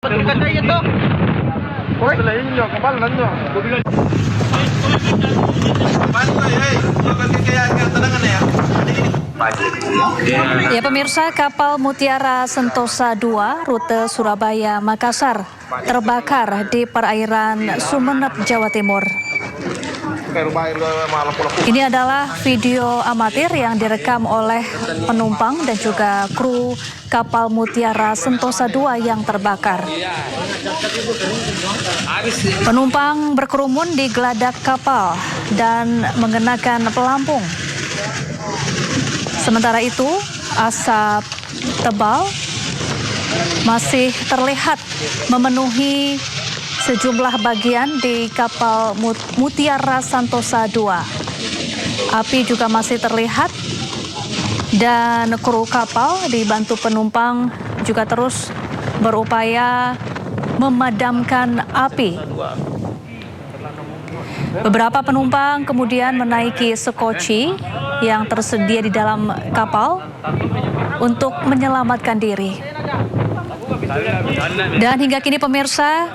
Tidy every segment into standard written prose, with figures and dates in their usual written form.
Betulkan saya itu. Oi, selain nyo, kapalan nyo. Ya pemirsa, kapal Mutiara Sentosa 2 rute Surabaya Makassar terbakar di perairan Sumeneb, Jawa Timur. Ini adalah video amatir yang direkam oleh penumpang dan juga kru kapal Mutiara Sentosa 2 yang terbakar. Penumpang berkerumun di geladak kapal dan mengenakan pelampung. Sementara itu, asap tebal masih terlihat memenuhi sejumlah bagian di kapal Mutiara Sentosa 2. Api juga masih terlihat dan kru kapal dibantu penumpang juga terus berupaya memadamkan api. Beberapa penumpang kemudian menaiki sekoci yang tersedia di dalam kapal untuk menyelamatkan diri. Dan hingga kini pemirsa,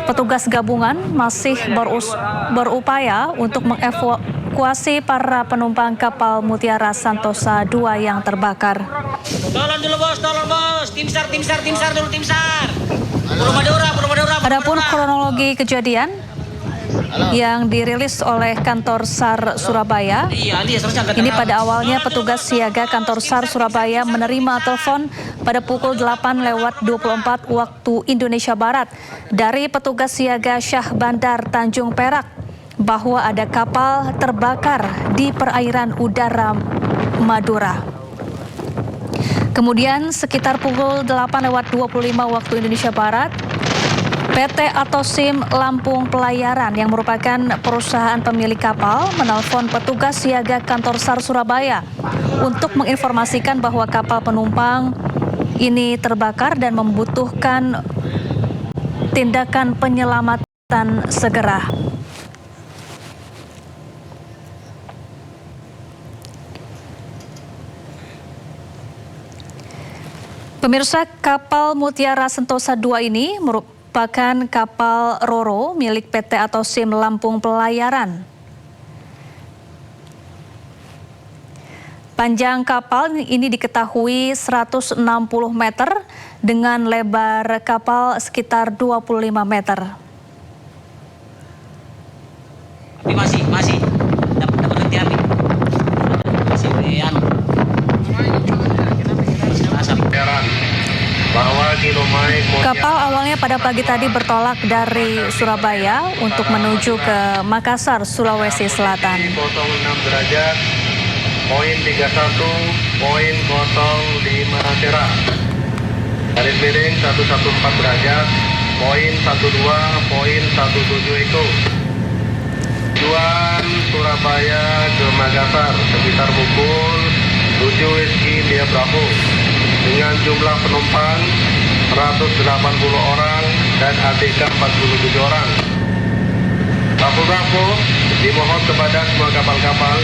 petugas gabungan masih berupaya untuk mengevakuasi para penumpang kapal Mutiara Sentosa 2 yang terbakar. Tolong dulu bos, tolong bos. Tim SAR dulu, tim SAR. Pulau Madura. Adapun kronologi kejadian yang dirilis oleh kantor SAR Surabaya. Ini pada awalnya petugas siaga kantor SAR Surabaya menerima telepon pada pukul 8:24 waktu Indonesia Barat dari petugas siaga Syah Bandar Tanjung Perak bahwa ada kapal terbakar di perairan udara Madura. Kemudian sekitar pukul 8:25 waktu Indonesia Barat, PT Atosim Lampung Pelayaran yang merupakan perusahaan pemilik kapal menelpon petugas siaga kantor SAR Surabaya untuk menginformasikan bahwa kapal penumpang ini terbakar dan membutuhkan tindakan penyelamatan segera. Pemirsa, kapal Mutiara Sentosa 2 ini merupakan kapal Roro milik PT Atosim Lampung Pelayaran. Panjang kapal ini diketahui 160 meter dengan lebar kapal sekitar 25 meter. Tapi masih dapat henti api. Masih Kapal awalnya pada pagi tadi bertolak dari Surabaya untuk menuju ke Makassar, Sulawesi Selatan. 06 derajat, poin 31.05 Tera. Garis miring 114 derajat, poin 12.17 Eko. Tujuan Surabaya ke Makassar sekitar pukul 7 WIB Bravo dengan jumlah penumpang 180 orang dan ATK 47 orang. Bravo, dimohon kepada semua kapal-kapal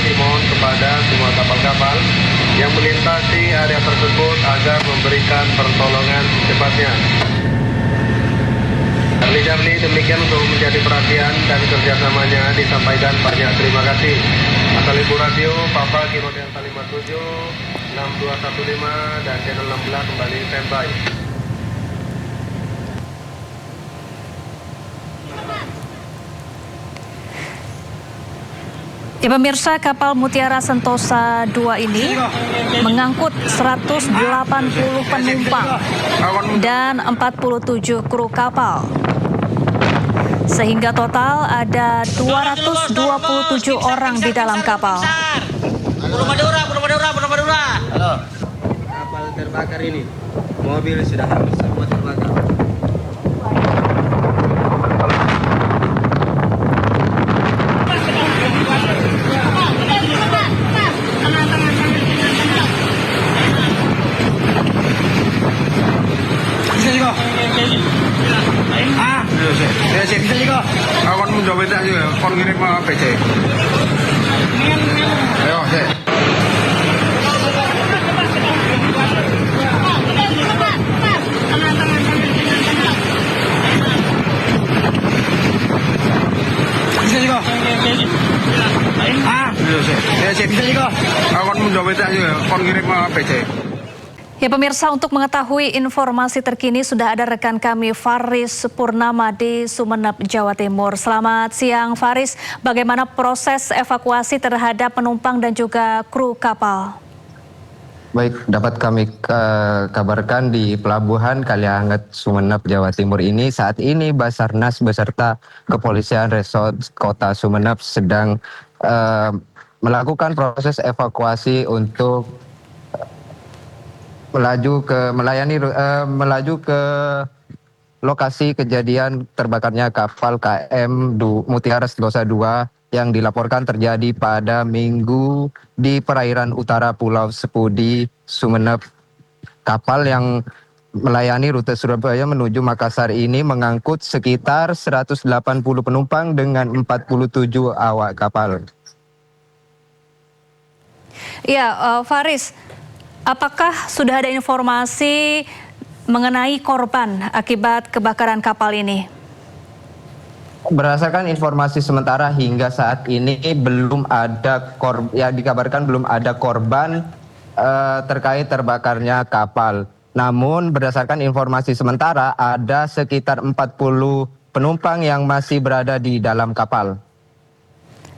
yang melintasi area tersebut agar memberikan pertolongan secepatnya. Charlie, demikian untuk menjadi perhatian dan kerjasamanya disampaikan banyak terima kasih. Asal Ibu Radio, Papa Kilo Delta 57, 6215 dan channel 16 kembali standby. Ya pemirsa, kapal Mutiara Sentosa 2 ini mengangkut 180 penumpang dan 47 kru kapal. Sehingga total ada 227 orang di dalam kapal. Pulau Madura. Halo. Kapal terbakar ini. Mobil sudah habis semua terbakar. Bisa juga. Bisa juga. Awan menjawab itu aja, kon ngirim PC. Ayo, bisa juga. Akan menjawab itu aja, kon kirim PC. Ya pemirsa, untuk mengetahui informasi terkini sudah ada rekan kami Faris Purnama di Sumeneb, Jawa Timur. Selamat siang Faris, bagaimana proses evakuasi terhadap penumpang dan juga kru kapal? Baik, dapat kami kabarkan di Pelabuhan Kalianget, Sumeneb, Jawa Timur ini saat ini Basarnas beserta Kepolisian Resort Kota Sumeneb sedang melakukan proses evakuasi untuk melaju ke lokasi kejadian terbakarnya kapal KM Mutiara Sentosa II yang dilaporkan terjadi pada Minggu di perairan utara Pulau Sepudi, Sumeneb. Kapal yang melayani rute Surabaya menuju Makassar ini mengangkut sekitar 180 penumpang dengan 47 awak kapal. Ya, Faris, apakah sudah ada informasi mengenai korban akibat kebakaran kapal ini? Berdasarkan informasi sementara hingga saat ini belum ada dikabarkan belum ada korban terkait terbakarnya kapal. Namun berdasarkan informasi sementara ada sekitar 40 penumpang yang masih berada di dalam kapal.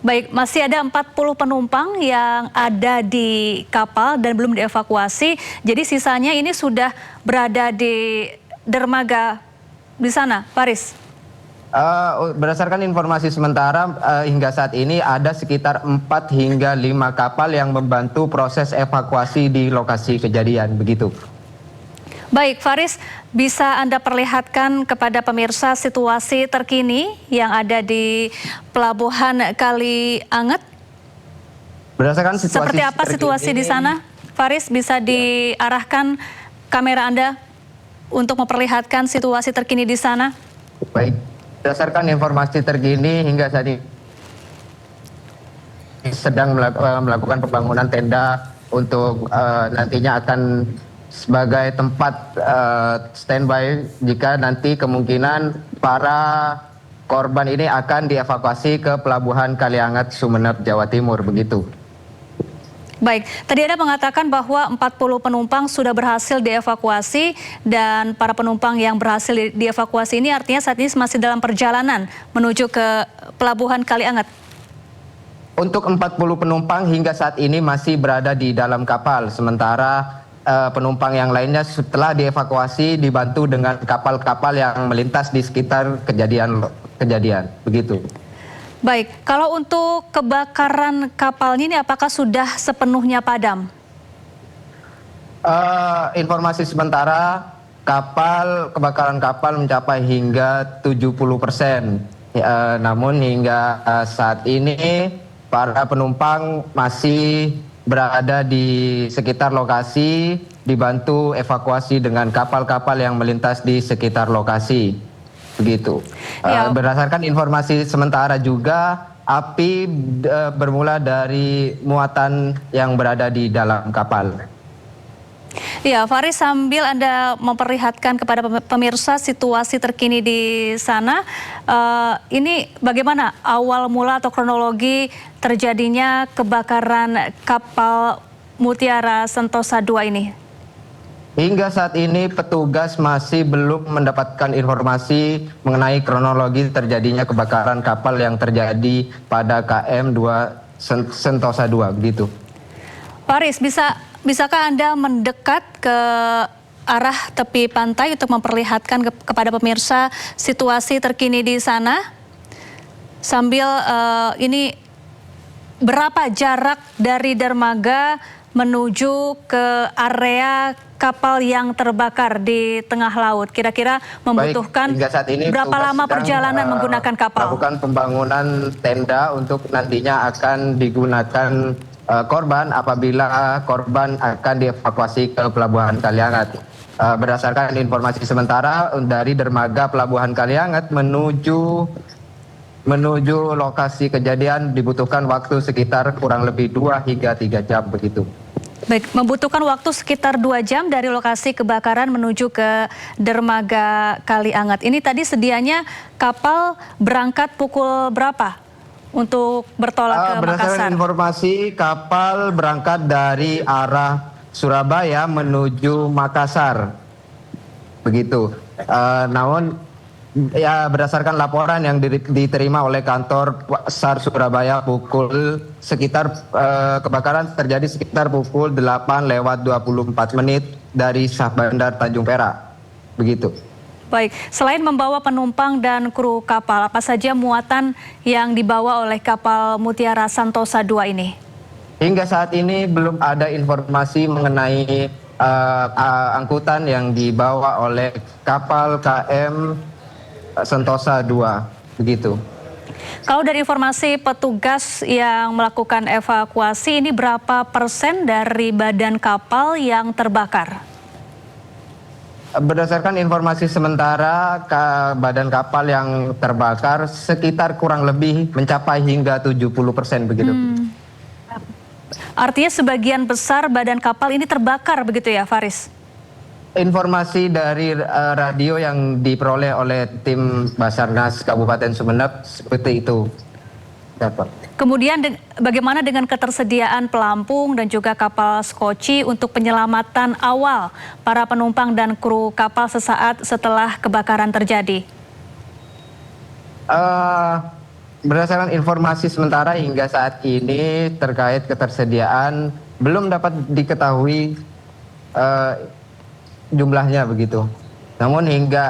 Baik, masih ada 40 penumpang yang ada di kapal dan belum dievakuasi. Jadi sisanya ini sudah berada di dermaga di sana, Faris? Berdasarkan informasi sementara hingga saat ini ada sekitar 4 hingga 5 kapal yang membantu proses evakuasi di lokasi kejadian, begitu. Baik, Faris, bisa Anda perlihatkan kepada pemirsa situasi terkini yang ada di Pelabuhan Kalianget? Berdasarkan situasi seperti apa situasi di sana? Faris, bisa diarahkan kamera Anda untuk memperlihatkan situasi terkini di sana? Baik, berdasarkan informasi terkini hingga saat ini sedang melakukan pembangunan tenda untuk nantinya akan sebagai tempat standby jika nanti kemungkinan para korban ini akan dievakuasi ke Pelabuhan Kalianget, Sumeneb, Jawa Timur, begitu. Baik, tadi Anda mengatakan bahwa 40 penumpang sudah berhasil dievakuasi dan para penumpang yang berhasil dievakuasi ini artinya saat ini masih dalam perjalanan menuju ke Pelabuhan Kalianget. Untuk 40 penumpang hingga saat ini masih berada di dalam kapal, sementara penumpang yang lainnya setelah dievakuasi dibantu dengan kapal-kapal yang melintas di sekitar kejadian, begitu. Baik, kalau untuk kebakaran kapalnya ini apakah sudah sepenuhnya padam? Informasi sementara kebakaran kapal mencapai hingga 70%. Namun hingga saat ini para penumpang masih berada di sekitar lokasi, dibantu evakuasi dengan kapal-kapal yang melintas di sekitar lokasi, begitu. Ya. Berdasarkan informasi sementara juga, api bermula dari muatan yang berada di dalam kapal. Ya, Faris, sambil Anda memperlihatkan kepada pemirsa situasi terkini di sana, ini bagaimana awal mula atau kronologi terjadinya kebakaran kapal Mutiara Sentosa II ini? Hingga saat ini petugas masih belum mendapatkan informasi mengenai kronologi terjadinya kebakaran kapal yang terjadi pada KM Sentosa II, begitu. Faris, bisakah Anda mendekat ke arah tepi pantai untuk memperlihatkan kepada pemirsa situasi terkini di sana? Sambil ini berapa jarak dari dermaga menuju ke area kapal yang terbakar di tengah laut? Kira-kira membutuhkan berapa lama perjalanan menggunakan kapal? Melakukan pembangunan tenda untuk nantinya akan digunakan korban apabila korban akan dievakuasi ke Pelabuhan Kalianget. Berdasarkan informasi sementara dari dermaga Pelabuhan Kalianget menuju lokasi kejadian dibutuhkan waktu sekitar kurang lebih 2 hingga 3 jam, begitu. Baik, membutuhkan waktu sekitar 2 jam dari lokasi kebakaran menuju ke dermaga Kalianget. Ini tadi sedianya kapal berangkat pukul berapa, untuk bertolak ke Makassar? Berdasarkan informasi, kapal berangkat dari arah Surabaya menuju Makassar. Begitu. Namun ya berdasarkan laporan yang diterima oleh kantor SAR Surabaya sekitar kebakaran terjadi sekitar pukul 8:24 dari Bandar Tanjung Perak. Begitu. Baik, selain membawa penumpang dan kru kapal, apa saja muatan yang dibawa oleh kapal Mutiara Santosa II ini? Hingga saat ini belum ada informasi mengenai angkutan yang dibawa oleh kapal KM Sentosa II, begitu. Kalau dari informasi petugas yang melakukan evakuasi, ini berapa persen dari badan kapal yang terbakar? Berdasarkan informasi sementara, badan kapal yang terbakar sekitar kurang lebih mencapai hingga 70% begitu. Artinya sebagian besar badan kapal ini terbakar begitu ya, Faris? Informasi dari radio yang diperoleh oleh tim Basarnas Kabupaten Sumeneb seperti itu. Dapat. Kemudian bagaimana dengan ketersediaan pelampung dan juga kapal skoci untuk penyelamatan awal para penumpang dan kru kapal sesaat setelah kebakaran terjadi? Berdasarkan informasi sementara hingga saat ini terkait ketersediaan belum dapat diketahui jumlahnya begitu. Namun hingga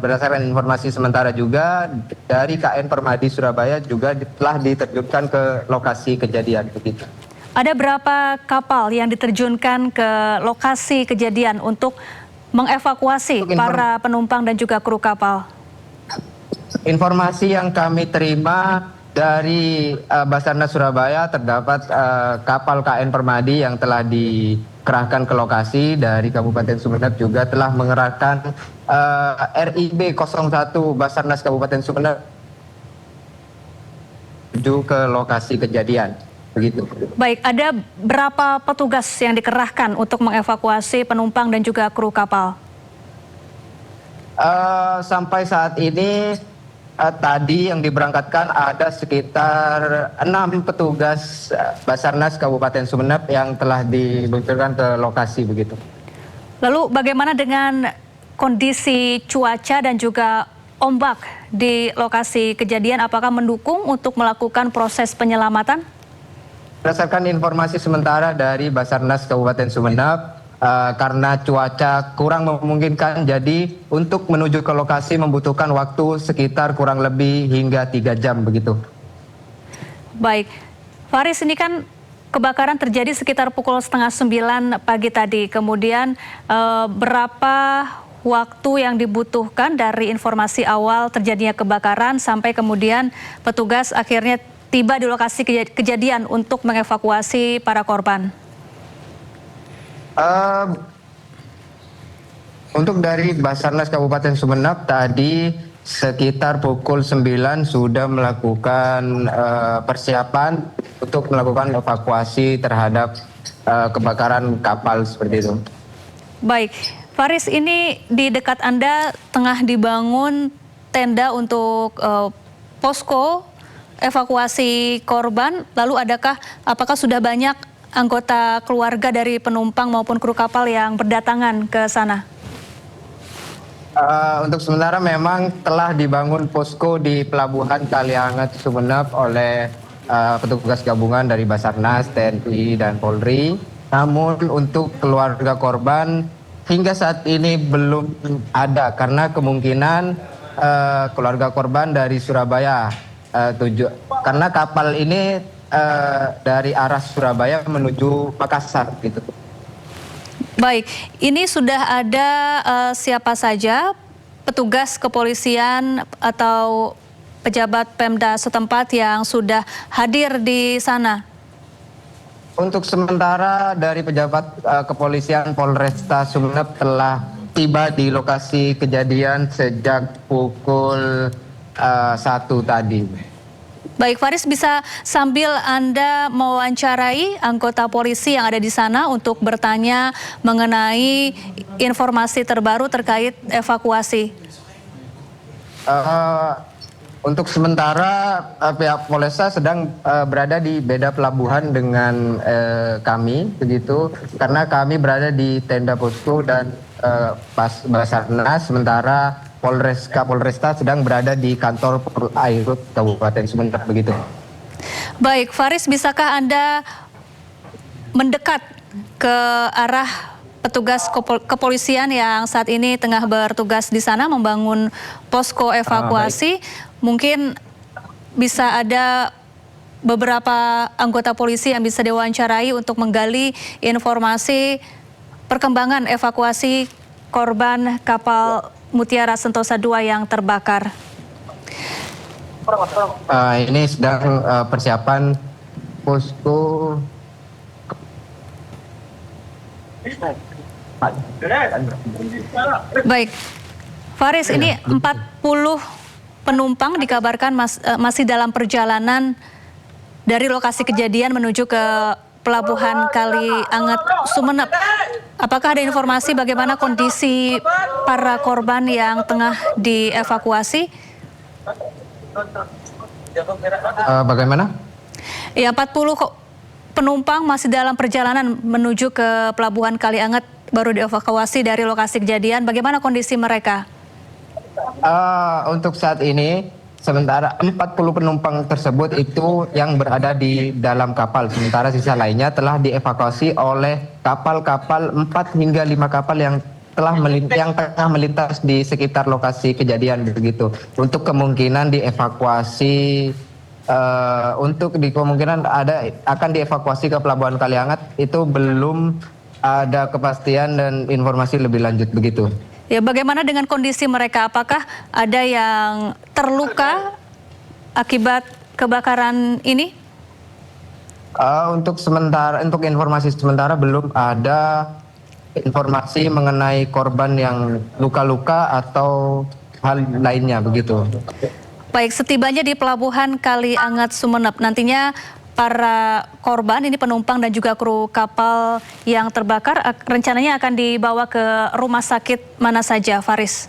berdasarkan informasi sementara juga dari KN Permadi Surabaya juga telah diterjunkan ke lokasi kejadian begitu. Ada berapa kapal yang diterjunkan ke lokasi kejadian untuk mengevakuasi para penumpang dan juga kru kapal? Informasi yang kami terima dari Basarnas Surabaya terdapat kapal KN Permadi yang telah dikerahkan ke lokasi. Dari Kabupaten Sumeneb juga telah mengerahkan RIB 01 Basarnas Kabupaten Sumeneb menuju ke lokasi kejadian. Begitu. Baik, ada berapa petugas yang dikerahkan untuk mengevakuasi penumpang dan juga kru kapal? Sampai saat ini tadi yang diberangkatkan ada sekitar 6 petugas Basarnas Kabupaten Sumeneb yang telah diluncurkan ke lokasi begitu. Lalu bagaimana dengan kondisi cuaca dan juga ombak di lokasi kejadian? Apakah mendukung untuk melakukan proses penyelamatan? Berdasarkan informasi sementara dari Basarnas Kabupaten Sumeneb, karena cuaca kurang memungkinkan, jadi untuk menuju ke lokasi membutuhkan waktu sekitar kurang lebih hingga 3 jam begitu. Baik, Faris, ini kan kebakaran terjadi sekitar pukul 8:30 pagi tadi. Kemudian berapa waktu yang dibutuhkan dari informasi awal terjadinya kebakaran sampai kemudian petugas akhirnya tiba di lokasi kejadian untuk mengevakuasi para korban? Untuk dari Basarnas Kabupaten Sumeneb tadi sekitar pukul 9 sudah melakukan persiapan untuk melakukan evakuasi terhadap kebakaran kapal seperti itu. Baik, Faris, ini di dekat Anda tengah dibangun tenda untuk posko evakuasi korban. Lalu apakah sudah banyak anggota keluarga dari penumpang maupun kru kapal yang berdatangan ke sana? Untuk sementara memang telah dibangun posko di Pelabuhan Kalianget Sumeneb oleh petugas gabungan dari Basarnas, TNI, dan Polri. Namun untuk keluarga korban hingga saat ini belum ada karena kemungkinan keluarga korban dari Surabaya karena kapal ini dari arah Surabaya menuju Makassar gitu. Baik, ini sudah ada siapa saja petugas kepolisian atau pejabat Pemda setempat yang sudah hadir di sana? Untuk sementara dari pejabat kepolisian Polresta Sumeneb telah tiba di lokasi kejadian sejak pukul 1 tadi. Baik, Faris, bisa sambil Anda mewawancarai anggota polisi yang ada di sana untuk bertanya mengenai informasi terbaru terkait evakuasi. Untuk sementara pihak Polresta sedang berada di beda pelabuhan dengan kami begitu, karena kami berada di tenda posko dan Basarnas, sementara Kapolresta sedang berada di kantor Airut Kabupaten Sumeneb begitu. Baik, Faris, bisakah Anda mendekat ke arah petugas kepolisian yang saat ini tengah bertugas di sana membangun posko evakuasi? Mungkin bisa ada beberapa anggota polisi yang bisa diwawancarai untuk menggali informasi perkembangan evakuasi korban kapal Mutiara Sentosa II yang terbakar. Ini sedang persiapan posko. Baik, Faris, ini 40 penumpang dikabarkan masih dalam perjalanan dari lokasi kejadian menuju ke Pelabuhan Kalianget, Sumeneb. Apakah ada informasi bagaimana kondisi para korban yang tengah dievakuasi? Bagaimana? Ya, 40 penumpang masih dalam perjalanan menuju ke Pelabuhan Kalianget, baru dievakuasi dari lokasi kejadian. Bagaimana kondisi mereka? Untuk saat ini, sementara 40 penumpang tersebut itu yang berada di dalam kapal. Sementara sisa lainnya telah dievakuasi oleh kapal-kapal 4 hingga 5 kapal yang tengah melintas di sekitar lokasi kejadian begitu. Untuk kemungkinan dievakuasi, kemungkinan akan dievakuasi ke Pelabuhan Kalianget, itu belum ada kepastian dan informasi lebih lanjut begitu. Ya, bagaimana dengan kondisi mereka? Apakah ada yang terluka akibat kebakaran ini? Untuk informasi sementara belum ada informasi mengenai korban yang luka-luka atau hal lainnya begitu. Baik, setibanya di Pelabuhan Kalianget, Sumeneb, nantinya para korban ini penumpang dan juga kru kapal yang terbakar rencananya akan dibawa ke rumah sakit mana saja, Faris?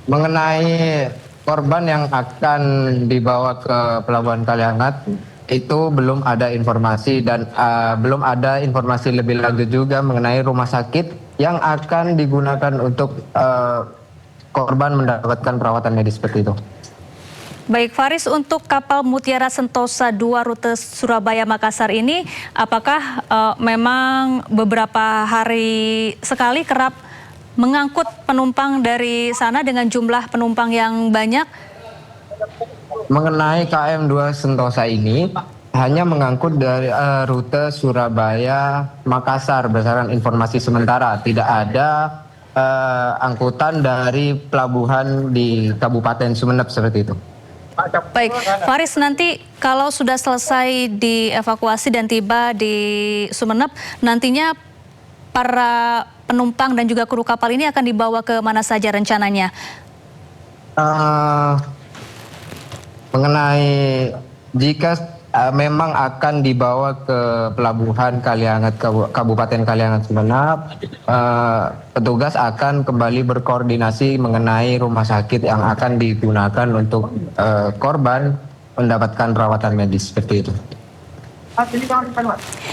Mengenai korban yang akan dibawa ke Pelabuhan Kalianget itu belum ada informasi dan belum ada informasi lebih lanjut juga mengenai rumah sakit yang akan digunakan untuk korban mendapatkan perawatan medis seperti itu. Baik, Faris, untuk kapal Mutiara Sentosa II rute Surabaya-Makassar ini, apakah memang beberapa hari sekali kerap mengangkut penumpang dari sana dengan jumlah penumpang yang banyak? Mengenai KM2 Sentosa ini hanya mengangkut dari rute Surabaya-Makassar berdasarkan informasi sementara. Tidak ada angkutan dari pelabuhan di Kabupaten Sumeneb seperti itu. Baik, Faris, nanti kalau sudah selesai dievakuasi dan tiba di Sumeneb, nantinya para penumpang dan juga kru kapal ini akan dibawa ke mana saja rencananya? Mengenai jika memang akan dibawa ke Pelabuhan Kalianget, Kabupaten Kalianget Sumeneb, petugas akan kembali berkoordinasi mengenai rumah sakit yang akan digunakan untuk korban mendapatkan perawatan medis seperti itu.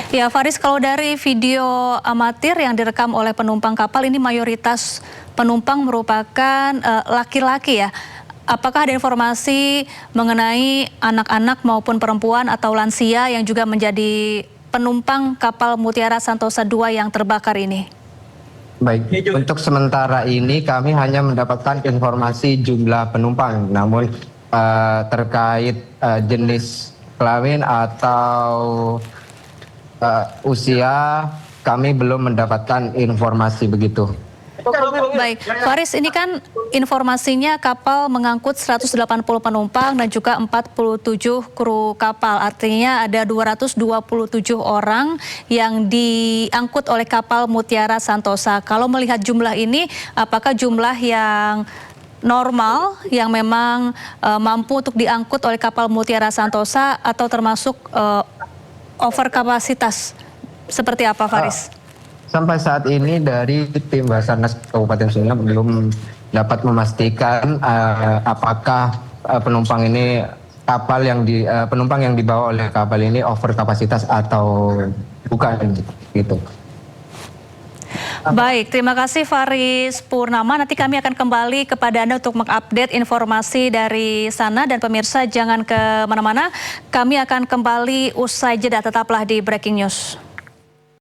Ya, Faris, kalau dari video amatir yang direkam oleh penumpang kapal ini mayoritas penumpang merupakan laki-laki ya. Apakah ada informasi mengenai anak-anak maupun perempuan atau lansia yang juga menjadi penumpang kapal Mutiara Sentosa II yang terbakar ini? Baik, untuk sementara ini kami hanya mendapatkan informasi jumlah penumpang, namun terkait jenis kelamin atau usia kami belum mendapatkan informasi begitu. Baik, Faris, ini kan informasinya kapal mengangkut 180 penumpang dan juga 47 kru kapal. Artinya ada 227 orang yang diangkut oleh kapal Mutiara Sentosa. Kalau melihat jumlah ini, apakah jumlah yang normal yang memang mampu untuk diangkut oleh kapal Mutiara Sentosa atau termasuk over kapasitas? Seperti apa, Faris? Sampai saat ini dari tim Basarnas Kabupaten Sumeneb belum dapat memastikan apakah penumpang yang dibawa oleh kapal ini over kapasitas atau bukan gitu. Baik, terima kasih Faris Purnama. Nanti kami akan kembali kepada Anda untuk mengupdate informasi dari sana, dan pemirsa jangan ke mana-mana. Kami akan kembali usai jeda, tetaplah di Breaking News.